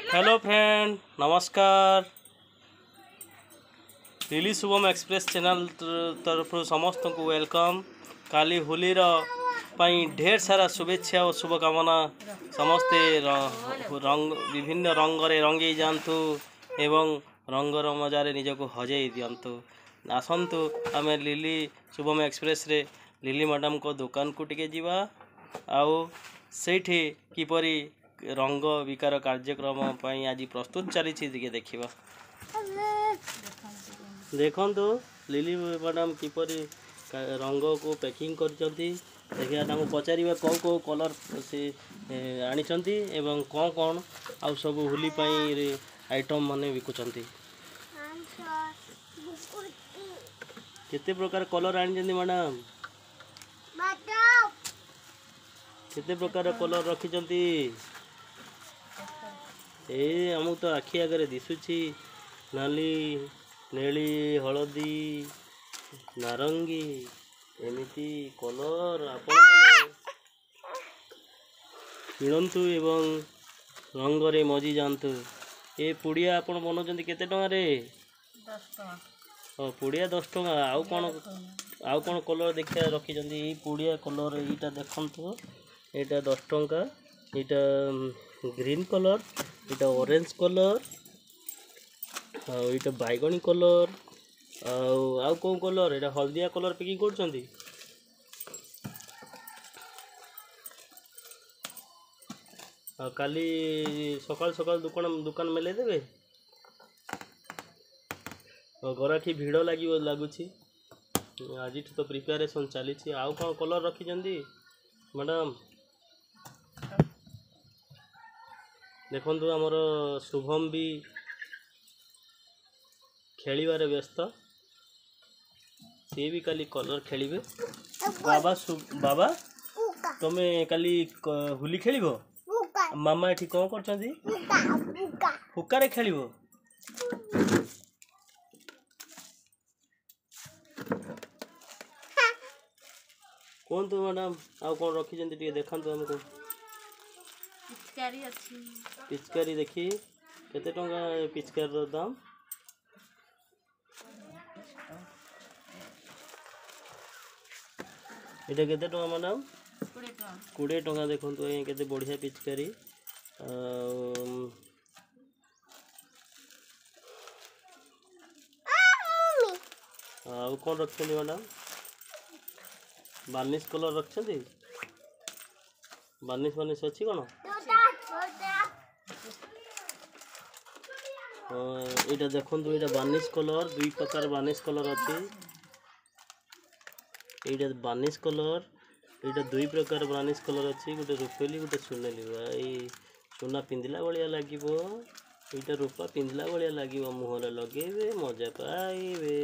Hello friend, नमस्कार। Lily Shubham express channel तरफ समस्त को वेलकम। काली होली ढेर सारा शुभेच्छा और शुभकामना। समस्ते रंग विभिन्न रंग रे रंगे जातु एवं रंगर मजार निजक हजई दिंतु। आसतु आम लिली शुभम एक्सप्रेस रे लिली मैडम को दुकान को टिके जीवा आउ सेठी किपरि रंग विकार कार्यक्रम आज प्रस्तुत चली देखा। देखो लिली मैडम किपरि रंग को पैकिंग कर पचार कौ कौ कलर से आनी एवं कौन कौन आउ सब होली आइटम माने बिकुंट केते प्रकार कलर आनी मैडम केते प्रकार कलर रखिंट आमको तो आखि आगे दिशुची नाली नेली हलदी नारंगी एमती कलर आपण किणतु एवं रंग रे मजी जातु। ए पुड़िया आपण बनाउछन्ती केते टंका रे? 10 टंका। पुड़िया 10 टंका। आउ कौन कलर देखा रखिंट पुड़िया कलर यहाँ देखु यहाँ 10 टंका यहाँ ग्रीन कलर यहाँ ऑरेंज कलर यहाँ बैगनी कलर आउ कौन कलर यहाँ हल्दिया कलर पैकिंग कर काली सकाल सकाल दुकान मेले देवे गराठी भिड़ लगुच आज तो प्रिपेरेसन चली। आउ कौन कलर रखिंट मैडम देखु आमर शुभम भी खेलिबारे व्यस्त सी भी काली कलर खेलिबे। बाबा तुम्हें काली होली खेलिबो? मामा एठी कौन करछन्ती? फुकारे खेलिबो? कौन तो मैडम आउ कौन रखिंट देखु हमको। पिचकारी अच्छी पिचकारी देखी केते टंका पिचकारी दाम? इटा केते टंका मैडम? 20 टंका। देखो केते बढ़िया पिचकारी। आउ कौन रखते मैडम? बार्निश कलर रखते? बार्निश अच्छी कौन? यहाँ देखो यहाँ बार्निश कलर 2 प्रकार बार्निश कलर अच्छी। यहाँ बार्निश कलर यहाँ 2 प्रकार बार्निश कलर अच्छी। गोटे रुपेली गोटे सुनेली भाई सुना पिंधला भाया लगे यहाँ रूपा पिंधला भाया लगे मुहर लगे मजा पाइबे।